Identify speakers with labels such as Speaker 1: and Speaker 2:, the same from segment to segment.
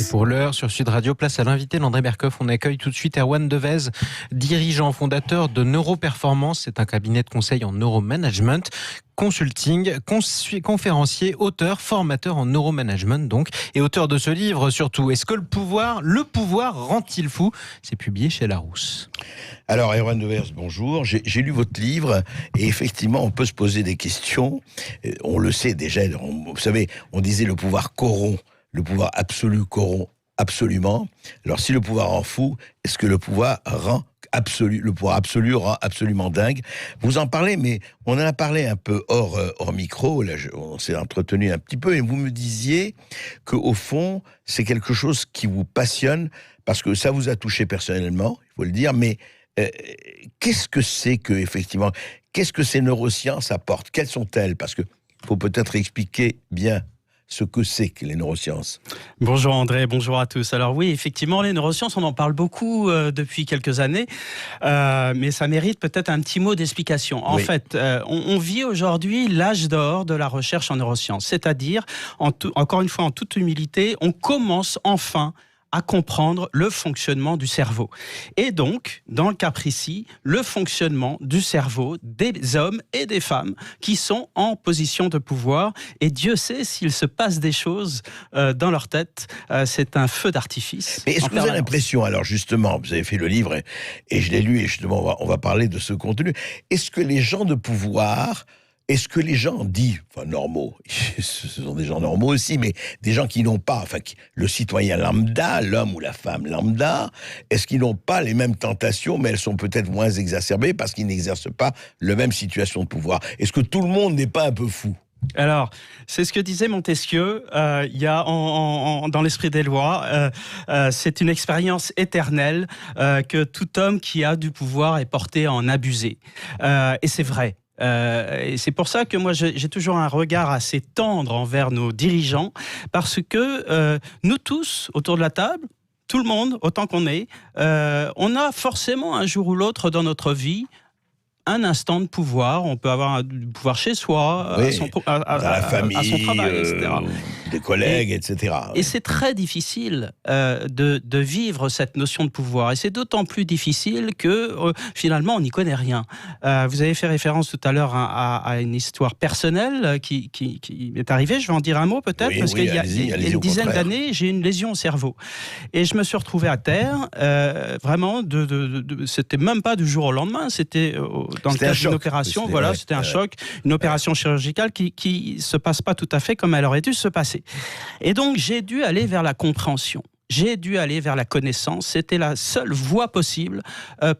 Speaker 1: Et pour l'heure, sur Sud Radio, place à l'invité d'André Berkoff. On accueille tout de suite Erwan Devez, dirigeant fondateur de Neuroperformance. C'est un cabinet de conseil en neuromanagement, consulting, conférencier, auteur, formateur en neuromanagement donc, et auteur de ce livre surtout. Est-ce que le pouvoir rend-il fou? C'est publié chez Larousse.
Speaker 2: Alors, Erwan Devez, bonjour. J'ai lu votre livre et effectivement, on peut se poser des questions. On le sait déjà. Vous savez, on disait le pouvoir corrompt. Le pouvoir absolu corrompt absolument. Alors, si le pouvoir rend fou, est-ce que le pouvoir absolu rend absolument dingue? Vous en parlez, mais on en a parlé un peu hors micro. Là, on s'est entretenu un petit peu et vous me disiez qu'au fond, c'est quelque chose qui vous passionne parce que ça vous a touché personnellement, il faut le dire, mais qu'est-ce que ces neurosciences apportent? Quelles sont-elles? Parce que faut peut-être expliquer bien ce que c'est que les neurosciences.
Speaker 3: Bonjour André, bonjour à tous. Alors oui, effectivement, les neurosciences, on en parle beaucoup depuis quelques années, mais ça mérite peut-être un petit mot d'explication. En fait, on vit aujourd'hui l'âge d'or de la recherche en neurosciences, c'est-à-dire, encore une fois, en toute humilité, on commence enfin à comprendre le fonctionnement du cerveau. Et donc, dans le cas précis, le fonctionnement du cerveau des hommes et des femmes qui sont en position de pouvoir. Et Dieu sait s'il se passe des choses dans leur tête. C'est un feu d'artifice.
Speaker 2: Mais est-ce que vous avez l'impression, alors justement, vous avez fait le livre et je l'ai lu et justement on va parler de ce contenu, est-ce que les gens de pouvoir... Est-ce que les gens dits, normaux, ce sont des gens normaux aussi, mais des gens qui n'ont pas, le citoyen lambda, l'homme ou la femme lambda, est-ce qu'ils n'ont pas les mêmes tentations, mais elles sont peut-être moins exacerbées parce qu'ils n'exercent pas la même situation de pouvoir? Est-ce que tout le monde n'est pas un peu fou?
Speaker 3: Alors, c'est ce que disait Montesquieu, il y a dans l'esprit des lois, c'est une expérience éternelle que tout homme qui a du pouvoir est porté à en abuser. Et c'est vrai. Et c'est pour ça que moi j'ai toujours un regard assez tendre envers nos dirigeants, parce que nous tous autour de la table, tout le monde autant qu'on est, on a forcément un jour ou l'autre dans notre vie un instant de pouvoir. On peut avoir du pouvoir chez soi,
Speaker 2: dans la famille,
Speaker 3: à son travail, etc.
Speaker 2: Des collègues, etc.
Speaker 3: Et c'est très difficile de vivre cette notion de pouvoir. Et c'est d'autant plus difficile que finalement, on n'y connaît rien. Vous avez fait référence tout à l'heure à une histoire personnelle qui m'est arrivée. Je vais en dire un mot peut-être, parce qu'il y a une dizaine d'années, j'ai une lésion au cerveau. Et je me suis retrouvé à terre, vraiment, c'était même pas du jour au lendemain, c'était dans le cadre d'une opération, c'était un choc, une opération chirurgicale qui se passe pas tout à fait comme elle aurait dû se passer. Et donc j'ai dû aller vers la compréhension. J'ai dû aller vers la connaissance. C'était la seule voie possible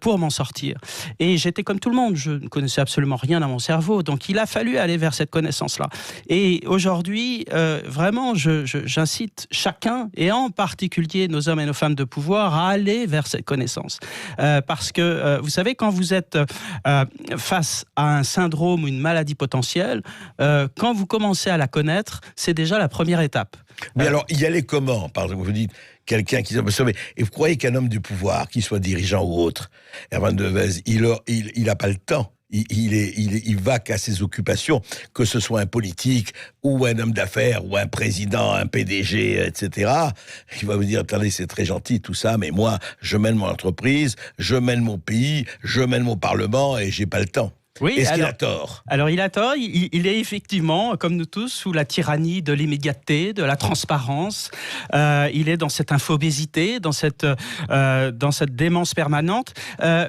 Speaker 3: pour m'en sortir. Et j'étais comme tout le monde. Je ne connaissais absolument rien à mon cerveau. Donc, il a fallu aller vers cette connaissance-là. Et aujourd'hui, vraiment, j'incite chacun, et en particulier nos hommes et nos femmes de pouvoir, à aller vers cette connaissance. Parce que, vous savez, quand vous êtes face à un syndrome ou une maladie potentielle, quand vous commencez à la connaître, c'est déjà la première étape.
Speaker 2: Mais alors, y aller comment? Par exemple, vous dites quelqu'un qui... Et vous croyez qu'un homme du pouvoir, qu'il soit dirigeant ou autre, Erwan Devez, il n'a pas le temps. Il va qu'à ses occupations, que ce soit un politique ou un homme d'affaires ou un président, un PDG, etc. Il va vous dire, attendez, c'est très gentil tout ça, mais moi, je mène mon entreprise, je mène mon pays, je mène mon parlement et j'ai pas le temps.
Speaker 3: Oui,
Speaker 2: est-ce qu'il a tort?
Speaker 3: Alors il a tort, il est effectivement, comme nous tous, sous la tyrannie de l'immédiateté, de la transparence. Il est dans cette infobésité, dans cette démence permanente.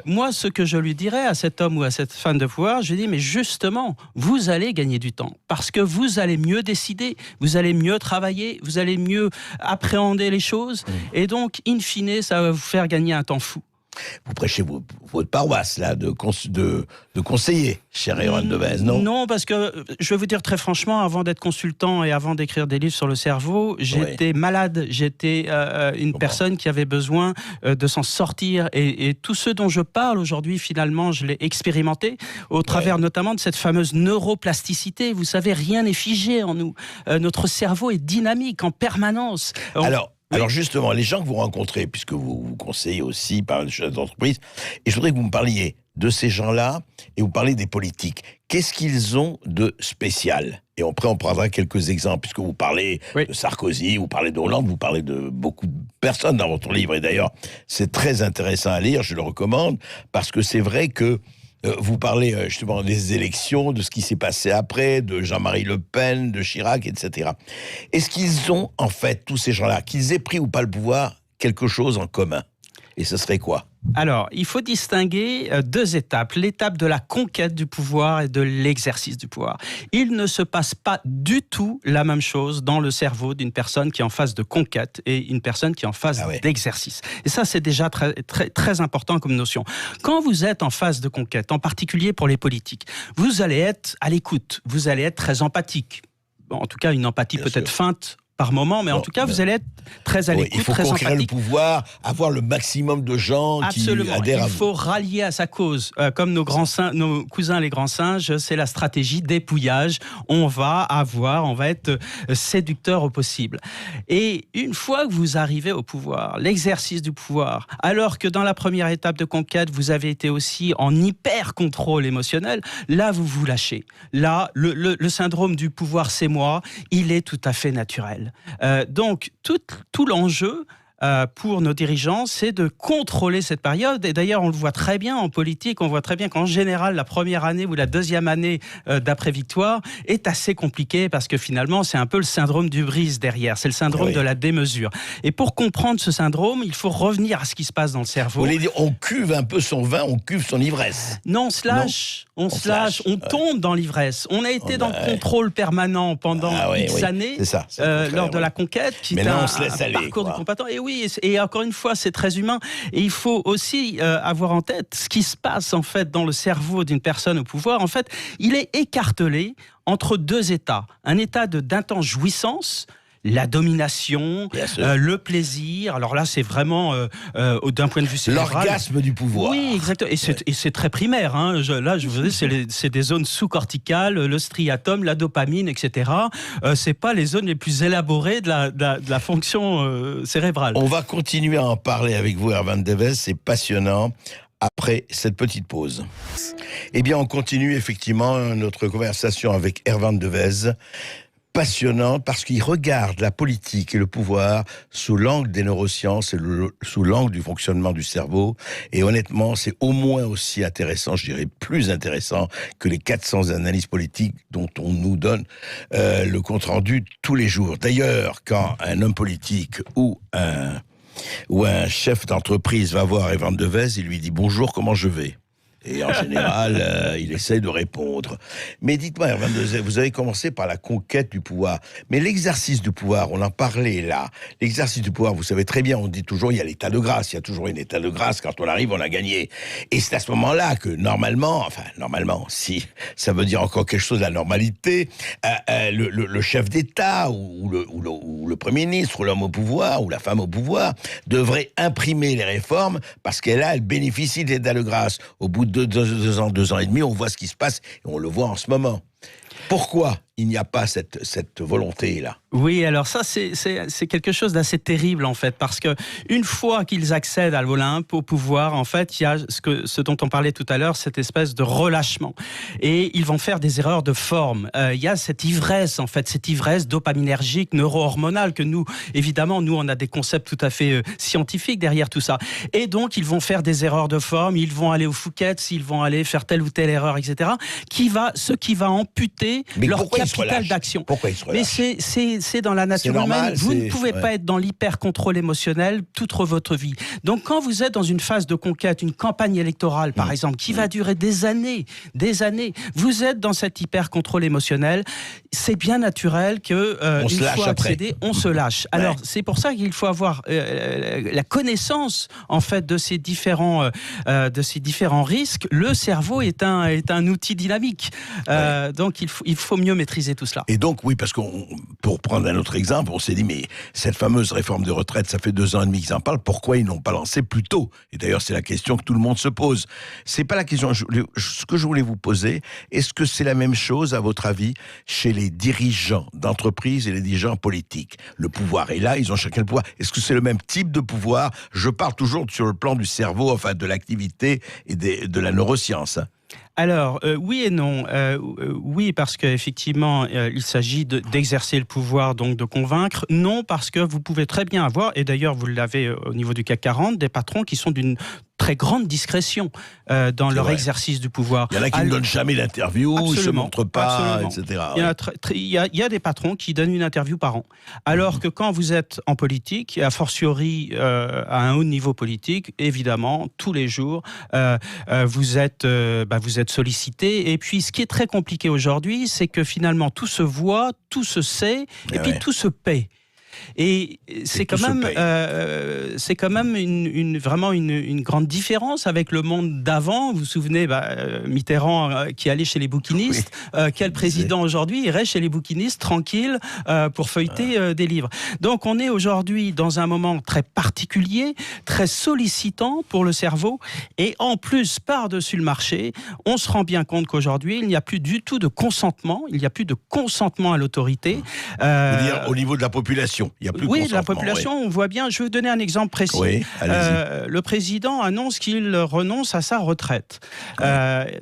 Speaker 3: Moi, ce que je lui dirais à cet homme ou à cette femme de pouvoir, je lui dis, mais justement, vous allez gagner du temps, parce que vous allez mieux décider, vous allez mieux travailler, vous allez mieux appréhender les choses, et donc, in fine, ça va vous faire gagner un temps fou.
Speaker 2: Vous prêchez votre paroisse, là, de conseiller, cher Erwan Devez, non?
Speaker 3: Non, parce que, je vais vous dire très franchement, avant d'être consultant et avant d'écrire des livres sur le cerveau, j'étais malade, j'étais une personne qui avait besoin de s'en sortir. Et tout ce dont je parle aujourd'hui, finalement, je l'ai expérimenté au travers notamment de cette fameuse neuroplasticité. Vous savez, rien n'est figé en nous. Notre cerveau est dynamique en permanence.
Speaker 2: Alors justement, les gens que vous rencontrez, puisque vous conseillez aussi par les chefs d'entreprise, et je voudrais que vous me parliez de ces gens-là, et vous parlez des politiques. Qu'est-ce qu'ils ont de spécial? Et après, on prendra quelques exemples, puisque vous parlez de Sarkozy, vous parlez de Hollande, vous parlez de beaucoup de personnes dans votre livre. Et d'ailleurs, c'est très intéressant à lire, je le recommande, parce que c'est vrai que vous parlez justement des élections, de ce qui s'est passé après, de Jean-Marie Le Pen, de Chirac, etc. Est-ce qu'ils ont, en fait, tous ces gens-là, qu'ils aient pris ou pas le pouvoir, quelque chose en commun? Et ce serait quoi?
Speaker 3: Alors, il faut distinguer deux étapes. L'étape de la conquête du pouvoir et de l'exercice du pouvoir. Il ne se passe pas du tout la même chose dans le cerveau d'une personne qui est en phase de conquête et une personne qui est en phase d'exercice. Et ça, c'est déjà très, très, très important comme notion. Quand vous êtes en phase de conquête, en particulier pour les politiques, vous allez être à l'écoute, vous allez être très empathique. Bon, en tout cas, une empathie peut-être feinte par moment, mais en tout cas, vous allez être très à l'écoute,
Speaker 2: il faut
Speaker 3: très
Speaker 2: conquérir
Speaker 3: sympathique.
Speaker 2: le pouvoir, avoir le maximum de gens qui adhèrent à vous.
Speaker 3: Il faut rallier à sa cause. Comme nos cousins les grands singes, c'est la stratégie dépouillage. On va être séducteur au possible. Et une fois que vous arrivez au pouvoir, l'exercice du pouvoir, alors que dans la première étape de conquête, vous avez été aussi en hyper-contrôle émotionnel, là, vous vous lâchez. Là, le syndrome du pouvoir, c'est moi, il est tout à fait naturel. Donc, tout l'enjeu pour nos dirigeants, c'est de contrôler cette période. Et d'ailleurs, on le voit très bien en politique, on voit très bien qu'en général, la première année ou la deuxième année d'après-victoire est assez compliquée parce que finalement, c'est un peu le syndrome du brise derrière. C'est le syndrome de la démesure. Et pour comprendre ce syndrome, il faut revenir à ce qui se passe dans le cerveau.
Speaker 2: Vous voulez dire, on cuve un peu son vin, on cuve son ivresse?
Speaker 3: Non, on se lâche. On se lâche, on tombe dans l'ivresse. On a été dans le contrôle permanent pendant X années, lors de la conquête, qui est un parcours du combattant. Et oui, et encore une fois, c'est très humain. Et il faut aussi avoir en tête ce qui se passe en fait dans le cerveau d'une personne au pouvoir. En fait, il est écartelé entre deux états. Un état d'intense jouissance, la domination, le plaisir. Alors là, c'est vraiment d'un point de vue cérébral.
Speaker 2: L'orgasme du pouvoir.
Speaker 3: Oui, exactement. Et c'est très primaire. Hein. Je vous dis, c'est des zones sous-corticales, le striatum, la dopamine, etc. C'est pas les zones les plus élaborées de la fonction cérébrale.
Speaker 2: On va continuer à en parler avec vous, Erwan Devez. C'est passionnant. Après cette petite pause. Eh bien, on continue effectivement notre conversation avec Erwan Devez. Passionnant parce qu'il regarde la politique et le pouvoir sous l'angle des neurosciences et sous l'angle du fonctionnement du cerveau. Et honnêtement, c'est au moins aussi intéressant, je dirais plus intéressant que les 400 analyses politiques dont on nous donne le compte-rendu tous les jours. D'ailleurs, quand un homme politique ou un chef d'entreprise va voir Erwan Devez, il lui dit « Bonjour, comment je vais ?» Et en général, il essaie de répondre. Mais dites-moi, Erwan Devez, vous avez commencé par la conquête du pouvoir. Mais l'exercice du pouvoir, on en parlait là. L'exercice du pouvoir, vous savez très bien, on dit toujours, il y a l'état de grâce. Il y a toujours un état de grâce. Quand on arrive, on a gagné. Et c'est à ce moment-là que, normalement, si ça veut dire encore quelque chose de la normalité, le chef d'État ou le Premier ministre ou l'homme au pouvoir ou la femme au pouvoir devrait imprimer les réformes parce qu'elle bénéficie de l'état de grâce. Au bout de 2 ans et demi, on voit ce qui se passe et on le voit en ce moment. Pourquoi il n'y a pas cette volonté-là?
Speaker 3: Oui, alors ça, c'est quelque chose d'assez terrible, en fait, parce que une fois qu'ils accèdent à l'Olympe, au pouvoir, en fait, il y a ce dont on parlait tout à l'heure, cette espèce de relâchement. Et ils vont faire des erreurs de forme. Il y a cette ivresse, en fait, cette ivresse dopaminergique, neuro-hormonale, que nous, évidemment, on a des concepts tout à fait scientifiques derrière tout ça. Et donc, ils vont faire des erreurs de forme, ils vont aller au Fouquet's, ils vont aller faire telle ou telle erreur, etc., ce qui va amputer leur capital d'action.
Speaker 2: Pourquoi ils se relâchent?
Speaker 3: Mais c'est dans la nature humaine. Vous ne pouvez pas être dans l'hyper-contrôle émotionnel toute votre vie. Donc, quand vous êtes dans une phase de conquête, une campagne électorale, par exemple, qui va durer des années, vous êtes dans cet hyper-contrôle émotionnel, c'est bien naturel que une fois accédé, on se lâche. Alors, c'est pour ça qu'il faut avoir la connaissance, en fait, de ces différents risques. Le cerveau est un outil dynamique. Donc, il faut mieux maîtriser tout cela.
Speaker 2: Et donc, oui, parce pour prendre un autre exemple, on s'est dit, mais cette fameuse réforme de retraite, ça fait 2 ans et demi qu'ils en parlent, pourquoi ils n'ont pas lancé plus tôt? Et d'ailleurs, c'est la question que tout le monde se pose. C'est pas la question. Ce que je voulais vous poser, est-ce que c'est la même chose, à votre avis, chez les dirigeants d'entreprise et les dirigeants politiques? Le pouvoir est là, ils ont chacun le pouvoir. Est-ce que c'est le même type de pouvoir? Je parle toujours sur le plan du cerveau, enfin, de l'activité et de la neuroscience.
Speaker 3: Alors, oui et non. Oui, parce qu'effectivement, il s'agit d'exercer le pouvoir, donc de convaincre. Non, parce que vous pouvez très bien avoir, et d'ailleurs vous l'avez au niveau du CAC 40, des patrons qui sont d'une très grande discrétion dans leur exercice du pouvoir.
Speaker 2: Il y en a qui ne donnent jamais d'interview, ils ne se montrent pas, etc.
Speaker 3: Il y a des patrons qui donnent une interview par an. Alors que quand vous êtes en politique, et a fortiori à un haut niveau politique, évidemment, tous les jours, vous êtes sollicité. Et puis, ce qui est très compliqué aujourd'hui, c'est que finalement, tout se voit, tout se sait, et puis tout se paie. Et c'est quand même vraiment une grande différence avec le monde d'avant. Vous vous souvenez, Mitterrand qui allait chez les bouquinistes, quel président aujourd'hui irait chez les bouquinistes tranquille pour feuilleter des livres. Donc on est aujourd'hui dans un moment très particulier, très sollicitant pour le cerveau, et en plus par-dessus le marché, on se rend bien compte qu'aujourd'hui il n'y a plus du tout de consentement, à l'autorité.
Speaker 2: Vous voulez dire au niveau de la population? Il y a plus
Speaker 3: de la population, on voit bien. Je vais vous donner un exemple précis.
Speaker 2: Oui,
Speaker 3: le président annonce qu'il renonce à sa retraite.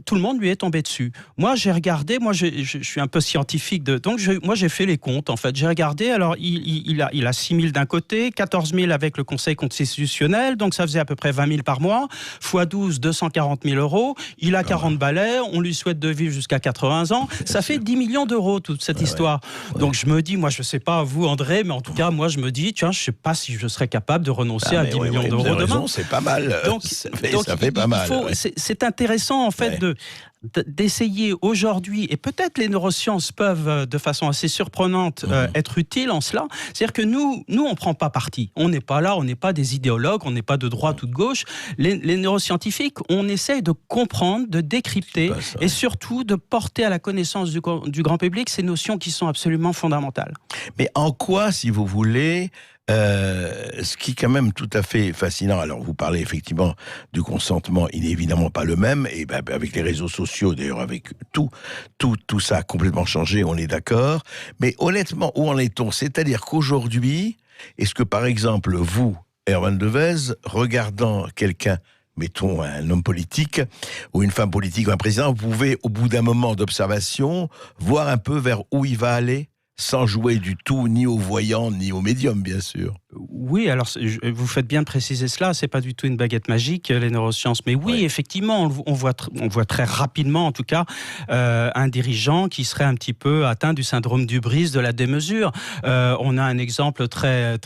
Speaker 3: Tout le monde lui est tombé dessus. Moi, j'ai regardé. Moi, je suis un peu scientifique, donc j'ai fait les comptes. En fait, j'ai regardé. Alors, il a 6 000 d'un côté, 14 000 avec le Conseil constitutionnel, donc ça faisait à peu près 20 000 par mois. Fois 12, 240 000 euros. Il a 40 balais. On lui souhaite de vivre jusqu'à 80 ans. Ça fait 10 millions d'euros toute cette histoire. Donc, je me dis, moi, je sais pas vous, André, mais en tout cas, moi, je me dis, tiens, je ne sais pas si je serais capable de renoncer à 10 millions d'euros demain.
Speaker 2: C'est pas mal.
Speaker 3: Donc,
Speaker 2: ça fait pas mal.
Speaker 3: C'est intéressant, en fait, d'essayer aujourd'hui, et peut-être les neurosciences peuvent, de façon assez surprenante, être utiles en cela. C'est-à-dire que nous, on ne prend pas parti. On n'est pas là, on n'est pas des idéologues, on n'est pas de droite ou de gauche. Les neuroscientifiques, on essaye de comprendre, de décrypter, et surtout de porter à la connaissance du grand public ces notions qui sont absolument fondamentales.
Speaker 2: Mais en quoi, si vous voulez, ce qui est quand même tout à fait fascinant, alors vous parlez effectivement du consentement, il n'est évidemment pas le même, et avec les réseaux sociaux, d'ailleurs avec tout ça a complètement changé, on est d'accord, mais honnêtement, où en est-on? C'est-à-dire qu'aujourd'hui, est-ce que par exemple, vous, Erwan Devez, regardant quelqu'un, mettons un homme politique ou une femme politique ou un président, vous pouvez, au bout d'un moment d'observation, voir un peu vers où il va aller, sans jouer du tout ni au voyant ni au médium, bien sûr.
Speaker 3: Oui, alors vous faites bien de préciser cela, c'est pas du tout une baguette magique, les neurosciences, mais oui, effectivement, on voit très rapidement, en tout cas, un dirigeant qui serait un petit peu atteint du syndrome d'hubris, de la démesure. On a un exemple très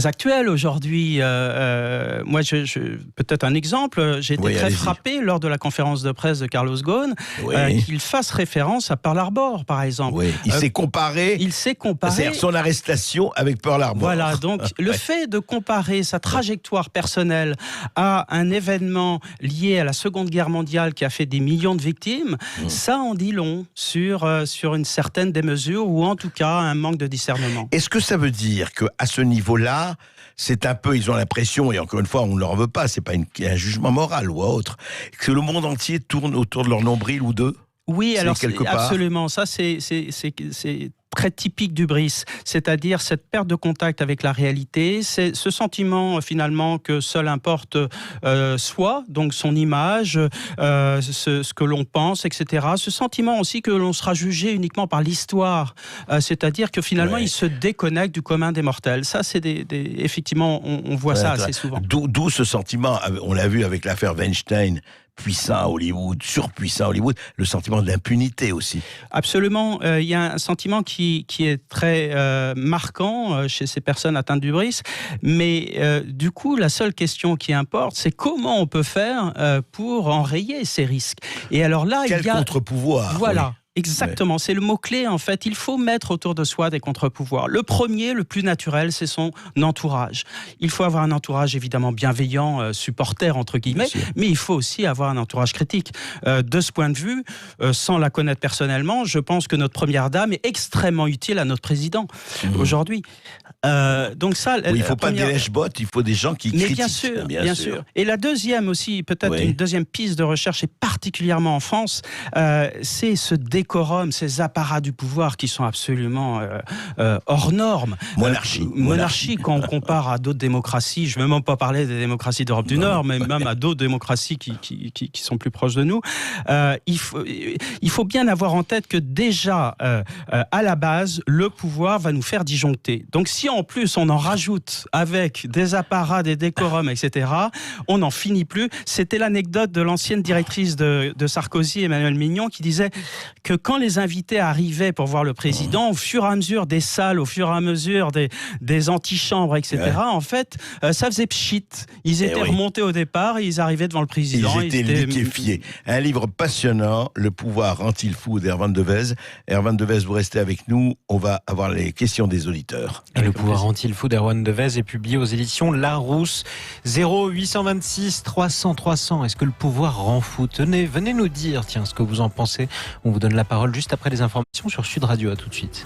Speaker 3: actuel aujourd'hui. Moi, peut-être un exemple, j'ai été très frappé lors de la conférence de presse de Carlos Ghosn, qu'il fasse référence à Pearl Harbor, par exemple.
Speaker 2: Oui. Il s'est comparé. C'est-à-dire son arrestation avec Pearl Harbor.
Speaker 3: Voilà, donc le fait de comparer sa trajectoire personnelle à un événement lié à la Seconde Guerre mondiale qui a fait des millions de victimes, ça en dit long sur une certaine démesure ou en tout cas un manque de discernement.
Speaker 2: Est-ce que ça veut dire qu'à ce niveau-là, c'est un peu, ils ont l'impression, et encore une fois, on ne leur veut pas, c'est pas un jugement moral ou autre, que le monde entier tourne autour de leur nombril ou d'eux?
Speaker 3: Oui, alors absolument. Ça, c'est très typique d'hubris, c'est-à-dire cette perte de contact avec la réalité, c'est ce sentiment finalement que seul importe soi, donc son image, ce que l'on pense, etc. Ce sentiment aussi que l'on sera jugé uniquement par l'histoire, c'est-à-dire que finalement il se déconnecte du commun des mortels. Ça, c'est effectivement, on voit ça assez souvent.
Speaker 2: D'où ce sentiment, on l'a vu avec l'affaire Weinstein, puissant à Hollywood, surpuissant à Hollywood, le sentiment d'impunité aussi.
Speaker 3: Absolument. Il y a un sentiment qui est très marquant chez ces personnes atteintes d'hubris. Mais du coup, la seule question qui importe, c'est comment on peut faire pour enrayer ces risques. Et alors là,
Speaker 2: il y a... contre-pouvoir.
Speaker 3: Voilà. Oui. Exactement, c'est le mot-clé en fait. Il faut mettre autour de soi des contre-pouvoirs. Le premier, le plus naturel, c'est son entourage. Il faut avoir un entourage évidemment bienveillant, supporter entre guillemets, mais il faut aussi avoir un entourage critique. De ce point de vue, sans la connaître personnellement, je pense que notre première dame est extrêmement utile à notre président aujourd'hui. Donc ça,
Speaker 2: il ne faut pas des lèche-bottes, il faut des gens qui critiquent.
Speaker 3: Mais bien sûr. Et la deuxième aussi, peut-être une deuxième piste de recherche, et particulièrement en France, c'est ce décorum, ces apparats du pouvoir qui sont absolument hors normes. Monarchie, quand on compare à d'autres démocraties, je ne vais même pas parler des démocraties d'Europe du Nord, mais même à d'autres démocraties qui sont plus proches de nous, il faut bien avoir en tête que déjà, à la base, le pouvoir va nous faire disjoncter. Donc si en plus on en rajoute avec des apparats, des décorums, etc., on n'en finit plus. C'était l'anecdote de l'ancienne directrice de Sarkozy, Emmanuelle Mignon, qui disait que quand les invités arrivaient pour voir le président, au fur et à mesure des salles, au fur et à mesure des antichambres, etc., en fait, ça faisait pchit. Ils étaient remontés au départ et ils arrivaient devant le président.
Speaker 2: Ils étaient liquéfiés. Un livre passionnant, Le pouvoir rend-il fou, d'Hervan Devez. Hervan Devez, vous restez avec nous. On va avoir les questions des auditeurs.
Speaker 1: Et Le pouvoir rend-il fou d'Erwan Devez est publié aux éditions Larousse. 0826 300 300. Est-ce que le pouvoir rend fou? Venez nous dire, tiens, ce que vous en pensez. On vous donne la parole juste après les informations sur Sud Radio. À tout de suite.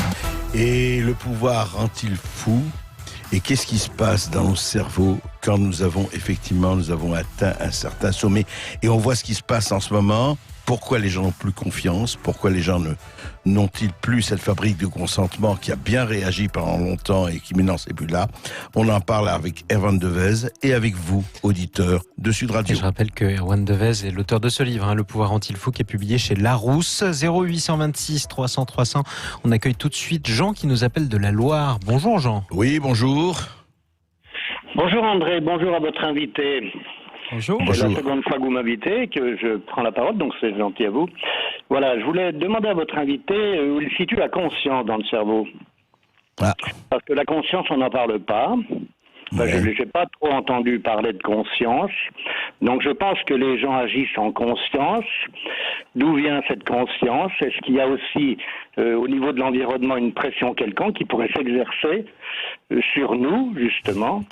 Speaker 2: Et le pouvoir rend-il fou? Et qu'est-ce qui se passe dans nos cerveaux quand nous avons atteint un certain sommet? Et on voit ce qui se passe en ce moment. Pourquoi les gens n'ont plus confiance? Pourquoi les gens n'ont-ils plus cette fabrique de consentement qui a bien réagi pendant longtemps et qui maintenant c'est plus là? On en parle avec Erwan Devez et avec vous, auditeurs de Sud Radio.
Speaker 1: Et je rappelle que Erwan Devez est l'auteur de ce livre, Le pouvoir rend-il fou, qui est publié chez Larousse. 0826 300 300. On accueille tout de suite Jean qui nous appelle de la Loire. Bonjour Jean.
Speaker 2: Oui, bonjour.
Speaker 4: Bonjour André, bonjour à votre invité.
Speaker 3: Bonjour.
Speaker 4: C'est la seconde fois que vous m'invitez que je prends la parole, donc c'est gentil à vous. Voilà, je voulais demander à votre invité où il situe la conscience dans le cerveau. Parce que la conscience, on n'en parle pas. Enfin, je n'ai pas trop entendu parler de conscience. Donc je pense que les gens agissent en conscience. D'où vient cette conscience? Est-ce qu'il y a aussi au niveau de l'environnement une pression quelconque qui pourrait s'exercer sur nous, justement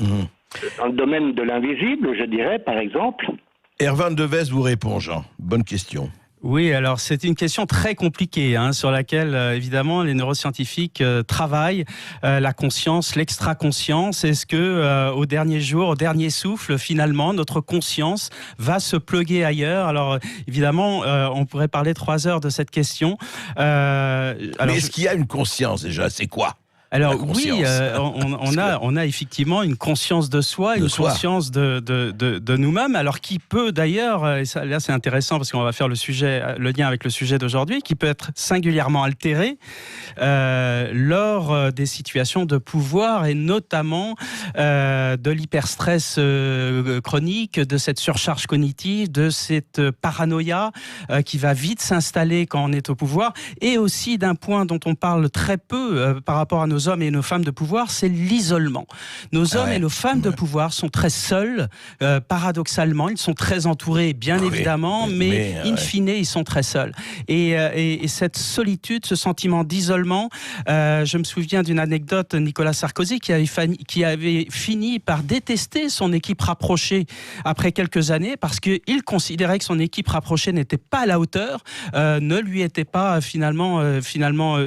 Speaker 4: dans le domaine de l'invisible, je dirais, par exemple?
Speaker 2: Erwan Devez vous répond, Jean. Bonne question.
Speaker 3: Oui, alors c'est une question très compliquée sur laquelle évidemment les neuroscientifiques travaillent. La conscience, l'extra-conscience, est-ce que au dernier jour, au dernier souffle, finalement, notre conscience va se plugger ailleurs? Alors évidemment, on pourrait parler 3 heures de cette question.
Speaker 2: Mais est-ce qu'il y a une conscience déjà? C'est quoi?
Speaker 3: Alors oui, on a effectivement une conscience de soi, une conscience de nous-mêmes, alors qui peut d'ailleurs, et ça, là c'est intéressant parce qu'on va faire le lien avec le sujet d'aujourd'hui, qui peut être singulièrement altérée lors des situations de pouvoir et notamment de l'hyperstress chronique, de cette surcharge cognitive, de cette paranoïa qui va vite s'installer quand on est au pouvoir, et aussi d'un point dont on parle très peu par rapport à nos hommes et nos femmes de pouvoir, c'est l'isolement. Nos hommes et nos femmes de pouvoir sont très seuls, paradoxalement, ils sont très entourés, bien évidemment, mais in fine, ils sont très seuls. Et cette solitude, ce sentiment d'isolement, je me souviens d'une anecdote, Nicolas Sarkozy, qui avait fini par détester son équipe rapprochée après quelques années, parce qu'il considérait que son équipe rapprochée n'était pas à la hauteur, ne lui était pas finalement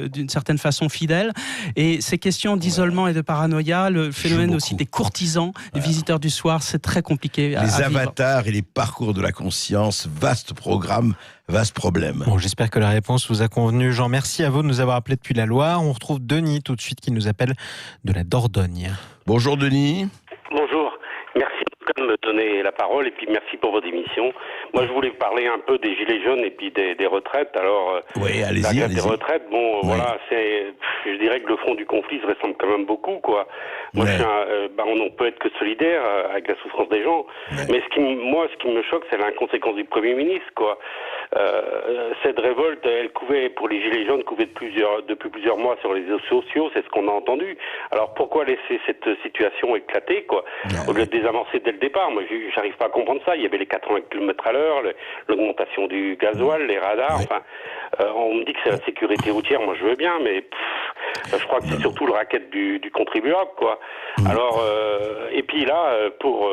Speaker 3: d'une certaine façon fidèle. Et ces questions d'isolement et de paranoïa, le phénomène aussi des courtisans, des visiteurs du soir, c'est très compliqué à
Speaker 2: Les
Speaker 3: vivre.
Speaker 2: avatars et les parcours de la conscience, vaste programme, vaste problème.
Speaker 1: Bon, j'espère que la réponse vous a convenu. Jean, merci à vous de nous avoir appelés depuis la Loire. On retrouve Denis tout de suite qui nous appelle de la Dordogne.
Speaker 2: Bonjour Denis.
Speaker 5: Bonjour, merci de me donner la parole et puis merci pour votre émission. Moi je voulais parler un peu des gilets jaunes et puis des retraites. Alors,
Speaker 2: oui, allez-y.
Speaker 5: Des retraites, voilà, je dirais que le fond du conflit se ressemble quand même beaucoup, quoi. Moi, on peut être que solidaire avec la souffrance des gens, mais ce qui me choque, c'est l'inconséquence du Premier ministre, quoi. Cette révolte, pour les gilets jaunes, couvait depuis plusieurs mois sur les réseaux sociaux, c'est ce qu'on a entendu. Alors pourquoi laisser cette situation éclater, quoi, au lieu de désamorcer dès le départ? Moi, j'arrive pas à comprendre ça. Il y avait les 80 km/h, l'augmentation du gasoil, les radars. Enfin, on me dit que c'est la sécurité routière. Moi, je veux bien, mais je crois que c'est surtout le racket du contribuable, quoi. Alors, et puis là, pour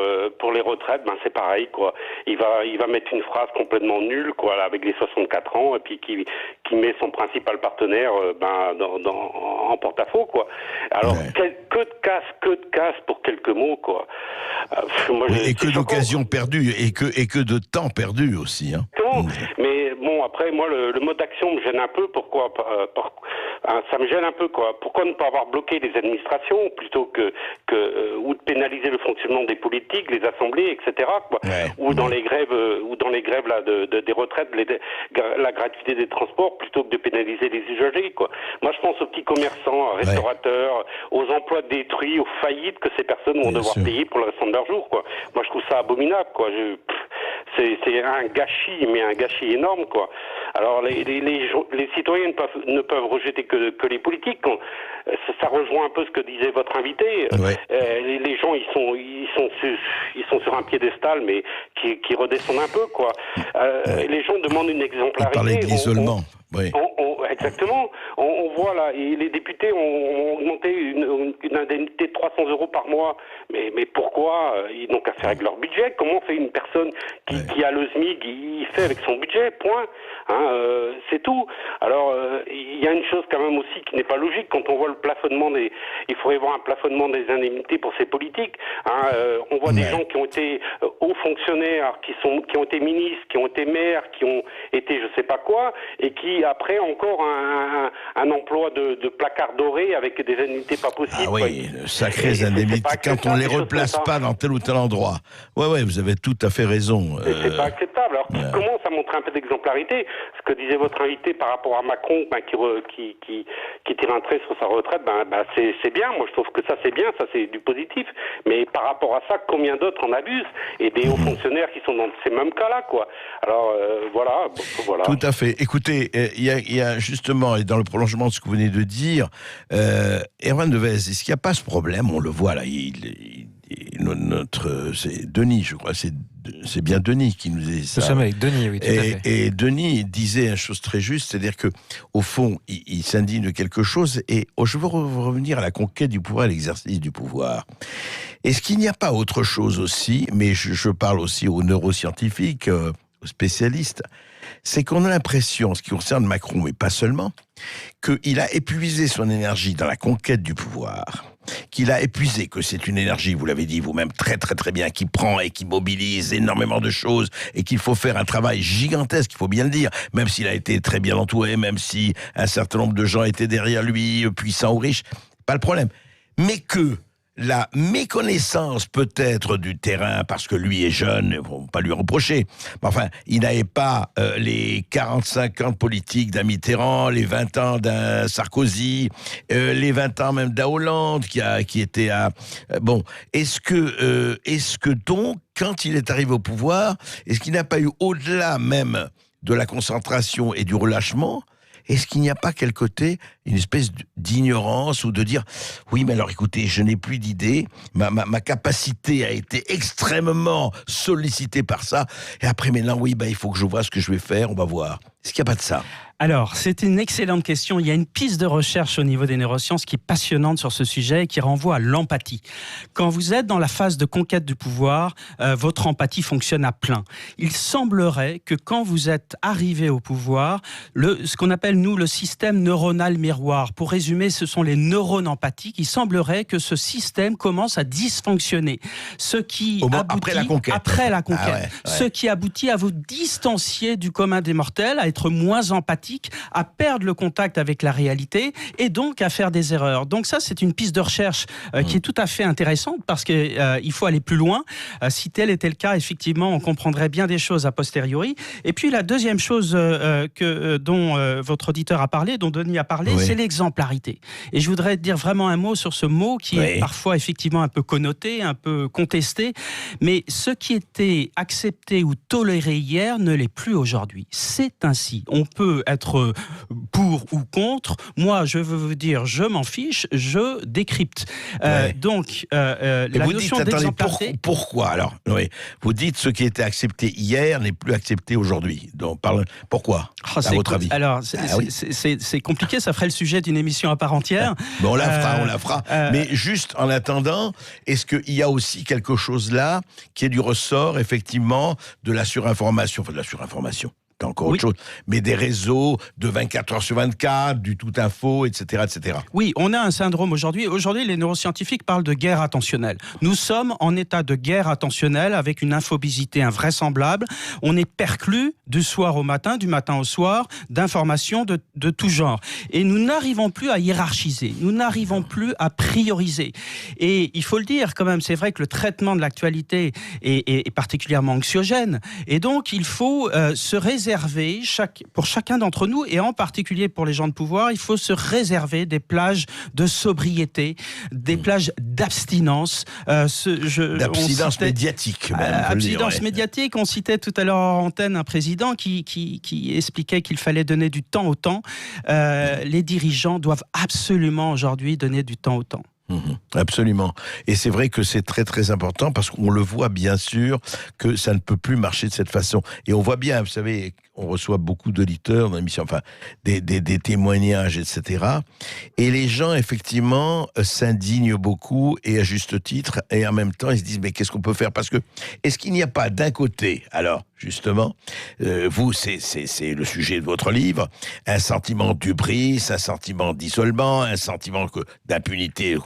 Speaker 5: les retraites, c'est pareil, quoi. Il va mettre une phrase complètement nulle, quoi. avec les 64 ans, et puis qui met son principal partenaire en porte-à-faux, quoi. Alors, que de casse pour quelques mots, quoi.
Speaker 2: Et que d'occasions perdues, et que de temps perdu aussi. Hein.
Speaker 5: Mais bon, après, moi, le mode d'action me gêne un peu. Pourquoi ça me gêne un peu, quoi. Pourquoi ne pas avoir bloqué les administrations plutôt que ou de pénaliser le fonctionnement des politiques, les assemblées, etc. Quoi. Ou dans les grèves là des retraites, la gratuité des transports, plutôt que de pénaliser les usagers, quoi. Moi, je pense aux petits commerçants, restaurateurs, aux emplois détruits, aux faillites que ces personnes vont devoir payer pour le restant de leur jour, quoi. Moi, je trouve ça abominable, quoi. C'est un gâchis, mais un gâchis énorme, quoi. Alors, les citoyens ne peuvent rejeter que les politiques. Ça rejoint un peu ce que disait votre invité. Les gens, ils sont sur un piédestal, mais qui redescendent un peu, quoi. Les gens demandent une exemplarité.
Speaker 2: On parlait de l'isolement.
Speaker 5: Exactement. On voit là, et les députés ont augmenté une indemnité de 300 € par mois. Mais pourquoi? Ils n'ont qu'à faire avec leur budget. Comment fait une personne qui a le SMIC? Il fait avec son budget, point. C'est tout. Alors, il y a une chose quand même aussi qui n'est pas logique. Quand on voit le plafonnement il faudrait voir un plafonnement des indemnités pour ces politiques. On voit des gens qui ont été hauts fonctionnaires, qui ont été ministres, qui ont été maires, qui ont été je sais pas quoi, et qui après encore un emploi de placard doré avec des indemnités pas possibles.
Speaker 2: Ah oui, sacrées indemnités quand on les replace pas dans tel ou tel endroit. Ouais, vous avez tout à fait raison.
Speaker 5: C'est pas acceptable. Alors, comment ça montre un peu d'exemplarité? Ce que disait votre invité par rapport à Macron, qui tire un trait sur sa retraite, c'est bien. Moi, je trouve que ça, c'est bien. Ça, c'est du positif. Mais par rapport à ça, combien d'autres en abusent? Et des hauts fonctionnaires qui sont dans ces mêmes cas-là, quoi. Alors, voilà.
Speaker 2: Tout à fait. Écoutez, il y a justement, et dans le prolongement de ce que vous venez de dire, Erwan Devez, est-ce qu'il n'y a pas ce problème? On le voit là, c'est Denis, je crois, c'est bien Denis qui nous dit ça.
Speaker 1: Nous sommes avec Denis, oui, tout à fait.
Speaker 2: Et Denis disait une chose très juste, c'est-à-dire que au fond, il s'indigne de quelque chose. Et je veux revenir à la conquête du pouvoir, à l'exercice du pouvoir. Est-ce qu'il n'y a pas autre chose aussi, mais je parle aussi aux neuroscientifiques, aux spécialistes, c'est qu'on a l'impression, en ce qui concerne Macron, mais pas seulement, qu'il a épuisé son énergie dans la conquête du pouvoir, qu'il a épuisé, que c'est une énergie, vous l'avez dit vous-même très très très bien, qui prend et qui mobilise énormément de choses, et qu'il faut faire un travail gigantesque, il faut bien le dire, même s'il a été très bien entouré, même si un certain nombre de gens étaient derrière lui, puissants ou riches, pas le problème. Mais que la méconnaissance peut-être du terrain, parce que lui est jeune, il ne faut pas lui reprocher, mais enfin, il n'avait pas les 45 ans de politique d'un Mitterrand, les 20 ans d'un Sarkozy, les 20 ans même d'un Hollande, qui était à... est-ce que donc, quand il est arrivé au pouvoir, est-ce qu'il n'a pas eu, au-delà même de la concentration et du relâchement, est-ce qu'il n'y a pas quelque côté, une espèce d'ignorance ou de dire « Oui, mais alors écoutez, je n'ai plus d'idées, ma capacité a été extrêmement sollicitée par ça, et après maintenant, oui, il faut que je vois ce que je vais faire, on va voir. » Est-ce qu'il n'y a pas de ça ?
Speaker 3: Alors, c'est une excellente question. Il y a une piste de recherche au niveau des neurosciences qui est passionnante sur ce sujet et qui renvoie à l'empathie. Quand vous êtes dans la phase de conquête du pouvoir, votre empathie fonctionne à plein. Il semblerait que quand vous êtes arrivé au pouvoir, ce qu'on appelle, nous, le système neuronal miroir, pour résumer, ce sont les neurones empathiques, il semblerait que ce système commence à dysfonctionner. Ce qui
Speaker 2: après la conquête.
Speaker 3: Après la conquête.
Speaker 2: Ah ouais.
Speaker 3: Ce qui aboutit à vous distancier du commun des mortels, à être moins empathique, à perdre le contact avec la réalité et donc à faire des erreurs. Donc ça, c'est une piste de recherche qui est tout à fait intéressante parce qu'il faut aller plus loin. Si tel était le cas, effectivement, on comprendrait bien des choses a posteriori. Et puis la deuxième chose dont votre auditeur a parlé, dont Denis a parlé, c'est l'exemplarité. Et je voudrais dire vraiment un mot sur ce mot qui est parfois effectivement un peu connoté, un peu contesté, mais ce qui était accepté ou toléré hier ne l'est plus aujourd'hui. C'est ainsi. On peut être pour ou contre. Moi, je veux vous dire, je m'en fiche, je décrypte. Donc, la notion d'exemplarité...
Speaker 2: Pourquoi alors? Vous dites ce qui était accepté hier n'est plus accepté aujourd'hui. Donc, pourquoi, à votre avis?
Speaker 3: Alors, c'est compliqué, ça ferait le sujet d'une émission à part entière.
Speaker 2: On la fera. Mais juste en attendant, est-ce qu'il y a aussi quelque chose là qui est du ressort, effectivement, de la surinformation, encore autre chose, mais des réseaux de 24 heures sur 24, du tout info, etc., etc.
Speaker 3: Oui, on a un syndrome aujourd'hui. Aujourd'hui, les neuroscientifiques parlent de guerre attentionnelle. Nous sommes en état de guerre attentionnelle avec une infobésité invraisemblable. On est perclus du soir au matin, du matin au soir, d'informations de tout genre. Et nous n'arrivons plus à hiérarchiser, nous n'arrivons plus à prioriser. Et il faut le dire quand même, c'est vrai que le traitement de l'actualité est particulièrement anxiogène. Et donc, il faut se réserver, pour chacun d'entre nous, et en particulier pour les gens de pouvoir, il faut se réserver des plages de sobriété, des plages d'abstinence.
Speaker 2: D'abstinence médiatique.
Speaker 3: Abstinence médiatique. On citait tout à l'heure en antenne un président qui expliquait qu'il fallait donner du temps au temps. Les dirigeants doivent absolument aujourd'hui donner du temps au temps.
Speaker 2: Absolument. Et c'est vrai que c'est très très important parce qu'on le voit bien sûr que ça ne peut plus marcher de cette façon. Et on voit bien, vous savez, on reçoit beaucoup d'auditeurs dans l'émission, enfin des témoignages, etc. Et les gens effectivement s'indignent beaucoup et à juste titre. Et en même temps, ils se disent mais qu'est-ce qu'on peut faire? Parce que est-ce qu'il n'y a pas d'un côté, alors justement, vous c'est le sujet de votre livre, un sentiment d'hubris, un sentiment d'isolement, un sentiment d'impunité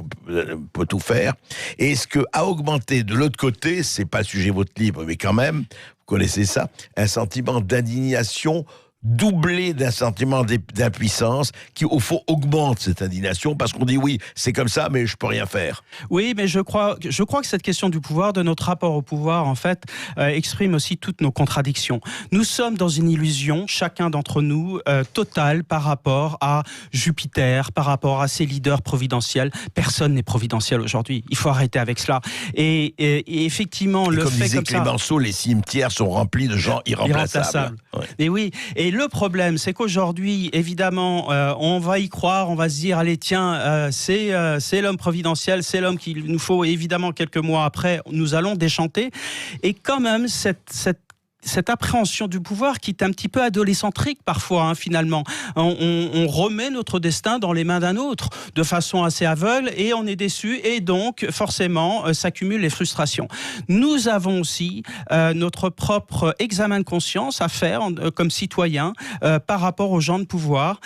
Speaker 2: peut tout faire. Et est-ce que à augmenter de l'autre côté, c'est pas le sujet de votre livre, mais quand même, vous connaissez ça, un sentiment d'indignation doublé d'un sentiment d'impuissance qui, au fond, augmente cette indignation parce qu'on dit oui, c'est comme ça, mais je peux rien faire.
Speaker 3: Oui, mais je crois que cette question du pouvoir, de notre rapport au pouvoir, en fait, exprime aussi toutes nos contradictions. Nous sommes dans une illusion, chacun d'entre nous, totale par rapport à Jupiter, par rapport à ses leaders providentiels. Personne n'est providentiel aujourd'hui. Il faut arrêter avec cela. Et effectivement, le
Speaker 2: comme
Speaker 3: fait
Speaker 2: disait
Speaker 3: comme
Speaker 2: Clémenceau, les cimetières sont remplis de gens irremplaçables.
Speaker 3: Ouais. Et oui. Et le problème, c'est qu'aujourd'hui, évidemment, on va y croire, on va se dire, allez, tiens, c'est l'homme providentiel, c'est l'homme qu'il nous faut. Et évidemment, quelques mois après, nous allons déchanter. Et quand même, cette appréhension du pouvoir qui est un petit peu adolescentrique parfois, hein, finalement. On remet notre destin dans les mains d'un autre de façon assez aveugle et on est déçu et donc forcément s'accumulent les frustrations. Nous avons aussi notre propre examen de conscience à faire comme citoyens par rapport aux gens de pouvoir.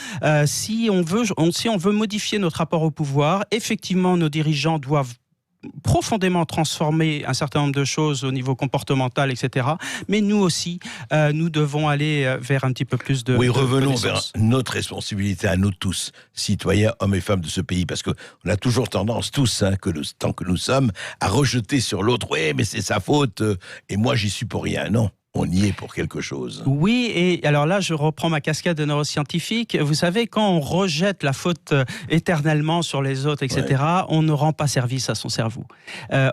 Speaker 3: Si on veut modifier notre rapport au pouvoir, effectivement nos dirigeants doivent profondément transformer un certain nombre de choses au niveau comportemental, etc. Mais nous aussi, nous devons aller vers un petit peu plus de...
Speaker 2: Oui, revenons vers notre responsabilité à nous tous, citoyens, hommes et femmes de ce pays, parce qu'on a toujours tendance, tous, hein, tant que nous sommes, à rejeter sur l'autre, oui, mais c'est sa faute, et moi j'y suis pour rien. Non. On y est pour quelque chose.
Speaker 3: Oui, et alors là, je reprends ma casquette de neuroscientifique. Vous savez, quand on rejette la faute éternellement sur les autres, etc., on ne rend pas service à son cerveau.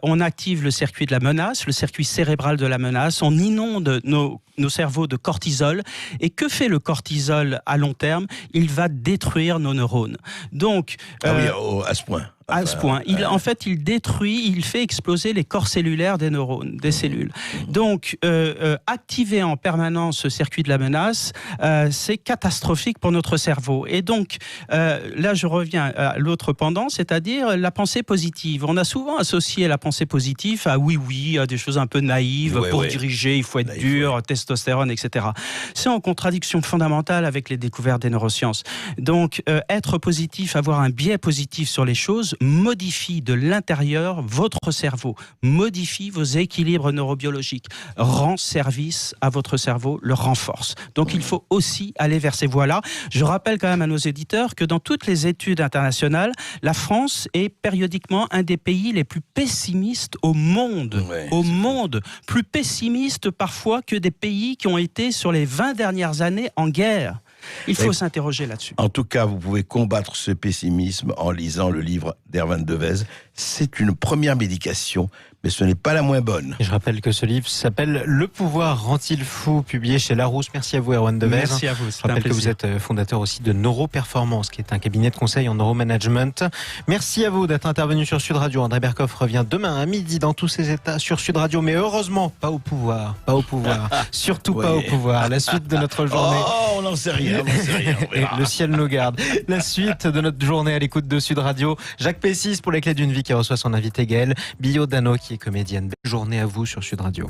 Speaker 3: On active le circuit de la menace, le circuit cérébral de la menace, on inonde nos cerveaux de cortisol. Et que fait le cortisol à long terme? Il va détruire nos neurones. Donc,
Speaker 2: oui, à ce point.
Speaker 3: À ce point. En fait, il détruit, il fait exploser les corps cellulaires des neurones, des cellules. Donc, activer en permanence ce circuit de la menace, c'est catastrophique pour notre cerveau. Et donc, là, je reviens à l'autre pendant, c'est-à-dire la pensée positive. On a souvent associé la pensée positive à à des choses un peu naïves. Pour diriger, il faut être dur, testostérone, etc. C'est en contradiction fondamentale avec les découvertes des neurosciences. Donc, être positif, avoir un biais positif sur les choses, modifie de l'intérieur votre cerveau, modifie vos équilibres neurobiologiques, rend service à votre cerveau, le renforce. Donc il faut aussi aller vers ces voies-là. Je rappelle quand même à nos éditeurs que dans toutes les études internationales, la France est périodiquement un des pays les plus pessimistes au monde. Au monde. Plus pessimiste parfois que des pays qui ont été sur les 20 dernières années en guerre. Il faut s'interroger là-dessus.
Speaker 2: En tout cas, vous pouvez combattre ce pessimisme en lisant le livre d'Erwan Devez. C'est une première médication, mais ce n'est pas la moins bonne.
Speaker 1: Et je rappelle que ce livre s'appelle « Le pouvoir rend-il fou ?», publié chez Larousse. Merci à vous, Erwan Devez.
Speaker 3: Merci à vous.
Speaker 1: Je rappelle que vous êtes fondateur aussi de Neuroperformance, qui est un cabinet de conseil en neuromanagement. Merci à vous d'être intervenu sur Sud Radio. André Berkoff revient demain à midi dans tous ses états sur Sud Radio, mais heureusement, pas au pouvoir. Pas au pouvoir. Surtout pas au pouvoir. La suite de notre journée.
Speaker 2: Oh, on n'en sait rien.
Speaker 1: Le ciel nous garde. La suite de notre journée à l'écoute de Sud Radio. Jacques Pessis pour les clés d'une vie qui reçoit son invité Gaëlle Billaud-Dano qui est comédienne. Belle journée à vous sur Sud Radio.